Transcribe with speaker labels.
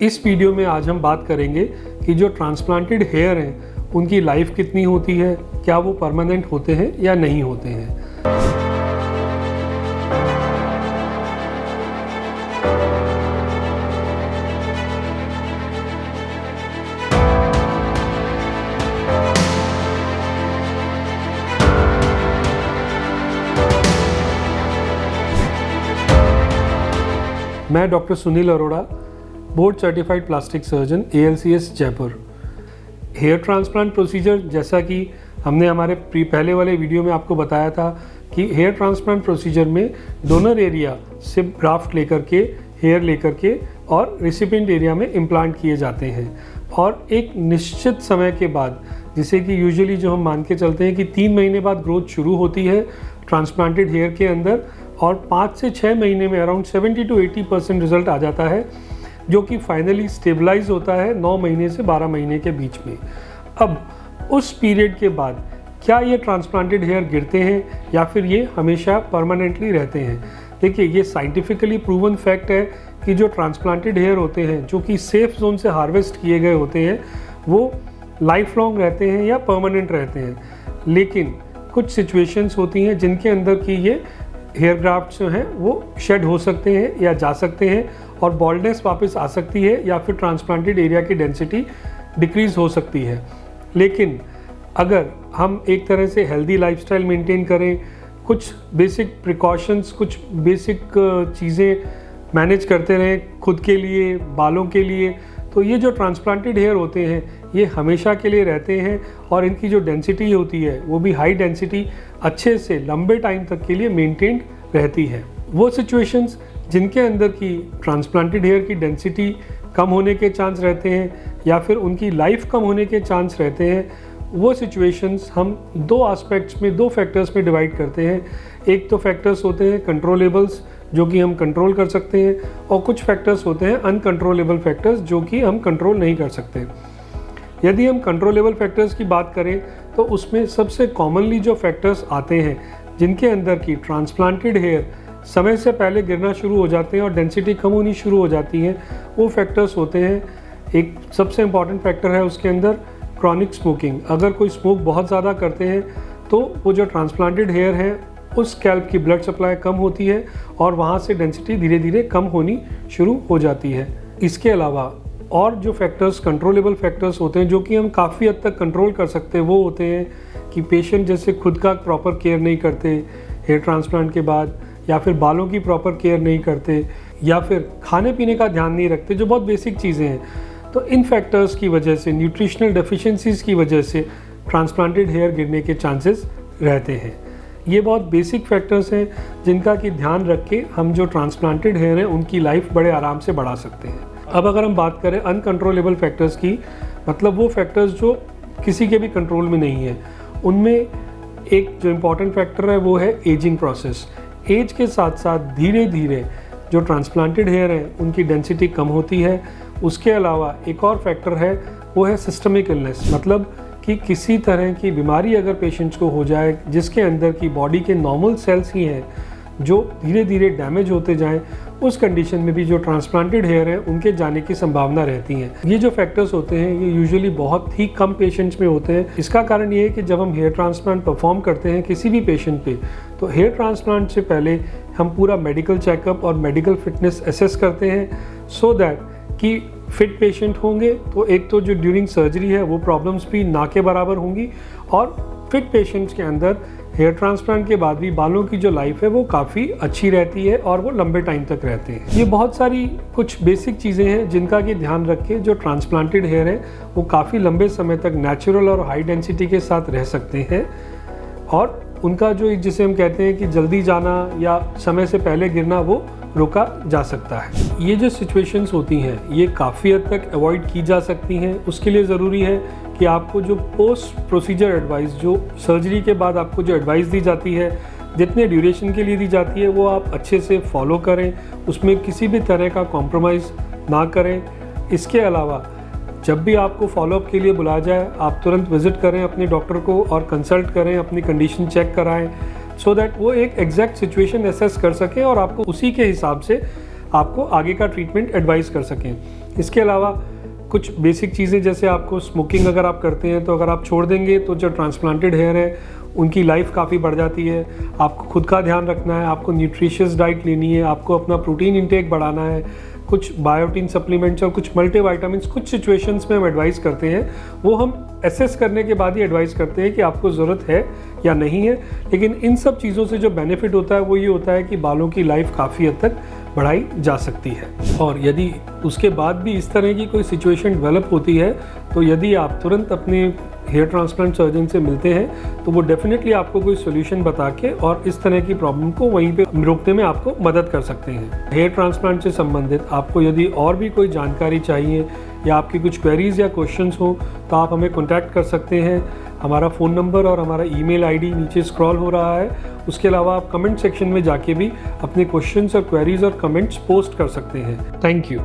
Speaker 1: इस वीडियो में आज हम बात करेंगे कि जो ट्रांसप्लांटेड हेयर हैं उनकी लाइफ कितनी होती है, क्या वो परमानेंट होते हैं या नहीं होते हैं। मैं doctor Sunil Arora, board certified plastic surgeon ALCS Jaipur. Hair transplant procedure, जैसा कि हमने हमारे पहले वाले वीडियो में आपको बताया था कि हेयर ट्रांसप्लांट प्रोसीजर में डोनर एरिया से ग्राफ्ट लेकर के, हेयर लेकर के और रिसिपिएंट एरिया में इम्प्लांट किए जाते हैं और एक निश्चित समय के बाद, जिसे कि यूजुअली जो हम मान के चलते हैं कि 3 महीने बाद ग्रोथ शुरू होती है ट्रांसप्लांटेड हेयर के अंदर और 5 से 6 महीने में अराउंड 70 to 80% रिजल्ट आ जाता है, जो कि फाइनली स्टेबलाइज होता है 9 महीने से 12 महीने के बीच में। अब उस पीरियड के बाद क्या ये ट्रांसप्लांटेड हेयर गिरते हैं या फिर ये हमेशा परमानेंटली रहते हैं। देखिए, ये साइंटिफिकली प्रूवन फैक्ट है कि जो ट्रांसप्लांटेड हेयर होते हैं, जो कि सेफ जोन से हार्वेस्ट किए गए होते हैं, वो लाइफ लॉन्ग रहते हैं या परमानेंट रहते हैं। लेकिन कुछ सिचुएशंस होती हैं जिनके अंदर कि ये हेयर ग्राफ्ट जो हैं वो शेड हो सकते हैं या जा सकते हैं और बॉल्डनेस वापस आ सकती है या फिर ट्रांसप्लांटेड एरिया की डेंसिटी डिक्रीज हो सकती है। लेकिन अगर हम एक तरह से हेल्दी लाइफस्टाइल मेंटेन करें, कुछ बेसिक प्रिकॉशंस, कुछ बेसिक चीज़ें मैनेज करते रहें खुद के लिए, बालों के लिए, तो ये जो ट्रांसप्लांटेड हेयर होते हैं ये हमेशा के लिए रहते हैं और इनकी जो डेंसिटी होती है वो भी हाई डेंसिटी अच्छे से लंबे टाइम तक के लिए मेंटेन रहती है। वो सिचुएशंस जिनके अंदर की ट्रांसप्लांटेड हेयर की डेंसिटी कम होने के चांस रहते हैं या फिर उनकी लाइफ कम होने के चांस रहते हैं, वो सिचुएशंस हम 2 एस्पेक्ट्स में, 2 फैक्टर्स में डिवाइड करते हैं। एक तो फैक्टर्स होते हैं कंट्रोलेबल्स, जो कि हम कंट्रोल कर सकते हैं, और कुछ फैक्टर्स होते हैं अनकंट्रोलेबल फैक्टर्स, जो कि हम कंट्रोल नहीं कर सकते। यदि हम कंट्रोलेबल फैक्टर्स की बात करें तो उसमें सबसे कॉमनली जो फैक्टर्स आते हैं जिनके अंदर की ट्रांसप्लांटेड हेयर समय से पहले गिरना शुरू हो जाते हैं और डेंसिटी कम होनी शुरू हो जाती है, वो फैक्टर्स होते हैं। एक सबसे इम्पॉर्टेंट फैक्टर है उसके अंदर क्रॉनिक स्मोकिंग। अगर कोई स्मोक बहुत ज़्यादा करते हैं तो वो जो ट्रांसप्लांटेड हेयर है उस स्कैल्प की ब्लड सप्लाई कम होती है और वहाँ से डेंसिटी धीरे धीरे कम होनी शुरू हो जाती है। इसके अलावा और जो फैक्टर्स, कंट्रोलेबल फैक्टर्स होते हैं, जो कि हम काफ़ी हद तक कंट्रोल कर सकते हैं, वो होते हैं कि पेशेंट जैसे खुद का प्रॉपर केयर नहीं करते हेयर ट्रांसप्लांट के बाद, या फिर बालों की प्रॉपर केयर नहीं करते, या फिर खाने पीने का ध्यान नहीं रखते, जो बहुत बेसिक चीज़ें हैं। तो इन फैक्टर्स की वजह से, न्यूट्रिशनल डेफिशिएंसीज़ की वजह से ट्रांसप्लांटेड हेयर गिरने के चांसेस रहते हैं। ये बहुत बेसिक फैक्टर्स हैं जिनका कि ध्यान रख के हम जो ट्रांसप्लांटेड हेयर हैं उनकी लाइफ बड़े आराम से बढ़ा सकते हैं। अब अगर हम बात करें अनकंट्रोलेबल फैक्टर्स की, मतलब वो फैक्टर्स जो किसी के भी कंट्रोल में नहीं है, उनमें एक जो इम्पॉर्टेंट फैक्टर है वो है एजिंग प्रोसेस। एज के साथ साथ धीरे धीरे जो ट्रांसप्लांटेड हेयर हैं उनकी डेंसिटी कम होती है। उसके अलावा एक और फैक्टर है, वो है सिस्टमिक इलनेस, मतलब कि किसी तरह की बीमारी अगर पेशेंट्स को हो जाए जिसके अंदर की बॉडी के नॉर्मल सेल्स ही हैं जो धीरे धीरे डैमेज होते जाएं, उस कंडीशन में भी जो ट्रांसप्लांटेड हेयर है उनके जाने की संभावना रहती है। ये जो फैक्टर्स होते हैं ये यूजुअली बहुत ही कम पेशेंट्स में होते हैं। इसका कारण ये है कि जब हम हेयर ट्रांसप्लांट परफॉर्म करते हैं किसी भी पेशेंट पे, तो हेयर ट्रांसप्लांट से पहले हम पूरा मेडिकल चेकअप और मेडिकल फिटनेस असेस करते हैं, सो दैट कि फिट पेशेंट होंगे तो एक तो जो ड्यूरिंग सर्जरी है वो प्रॉब्लम्स भी ना के बराबर होंगी, और फिट पेशेंट्स के अंदर हेयर ट्रांसप्लांट के बाद भी बालों की जो लाइफ है वो काफ़ी अच्छी रहती है और वो लंबे टाइम तक रहते हैं। ये बहुत सारी कुछ बेसिक चीज़ें हैं जिनका कि ध्यान रख के जो ट्रांसप्लांटेड हेयर है वो काफ़ी लंबे समय तक नेचुरल और हाई डेंसिटी के साथ रह सकते हैं, और उनका जो, जिसे हम कहते हैं कि जल्दी जाना या समय से पहले गिरना, वो रोका जा सकता है। ये जो सिचुएशंस होती हैं ये काफ़ी हद तक अवॉइड की जा सकती हैं। उसके लिए ज़रूरी है कि आपको जो पोस्ट प्रोसीजर एडवाइस, जो सर्जरी के बाद आपको जो एडवाइस दी जाती है, जितने ड्यूरेशन के लिए दी जाती है, वो आप अच्छे से फॉलो करें, उसमें किसी भी तरह का कॉम्प्रोमाइज़ ना करें। इसके अलावा जब भी आपको फॉलोअप के लिए बुलाया जाए, आप तुरंत विजिट करें अपने डॉक्टर को और कंसल्ट करें, अपनी कंडीशन चेक कराएं, सो दैट वो एक एग्जैक्ट सिचुएशन असेस कर सकें और आपको उसी के हिसाब से आपको आगे का ट्रीटमेंट एडवाइस कर सकें। इसके अलावा कुछ बेसिक चीज़ें, जैसे आपको स्मोकिंग अगर आप करते हैं तो अगर आप छोड़ देंगे तो जो ट्रांसप्लांटेड हेयर है उनकी लाइफ काफ़ी बढ़ जाती है। आपको खुद का ध्यान रखना है, आपको न्यूट्रिशियस डाइट लेनी है, आपको अपना प्रोटीन इंटेक बढ़ाना है, कुछ बायोटीन सप्लीमेंट्स और कुछ मल्टीविटामिन्स कुछ सिचुएशंस में हम एडवाइस करते हैं, वो हम एसेस करने के बाद ही एडवाइस करते हैं कि आपको ज़रूरत है या नहीं है। लेकिन इन सब चीज़ों से जो बेनिफिट होता है वो ये होता है कि बालों की लाइफ काफ़ी हद तक बढ़ाई जा सकती है। और यदि उसके बाद भी इस तरह की कोई सिचुएशन डेवलप होती है तो यदि आप तुरंत अपने हेयर ट्रांसप्लांट सर्जन से मिलते हैं तो वो डेफिनेटली आपको कोई सोल्यूशन बता के और इस तरह की प्रॉब्लम को वहीं पे रोकने में आपको मदद कर सकते हैं। हेयर ट्रांसप्लांट से संबंधित आपको यदि और भी कोई जानकारी चाहिए या आपकी कुछ क्वेरीज या क्वेश्चंस हो तो आप हमें कॉन्टैक्ट कर सकते हैं। हमारा फ़ोन नंबर और हमारा ईमेल आईडी नीचे स्क्रॉल हो रहा है। उसके अलावा आप कमेंट सेक्शन में जाके भी अपने क्वेश्चंस और क्वेरीज और कमेंट्स पोस्ट कर सकते हैं। Thank you.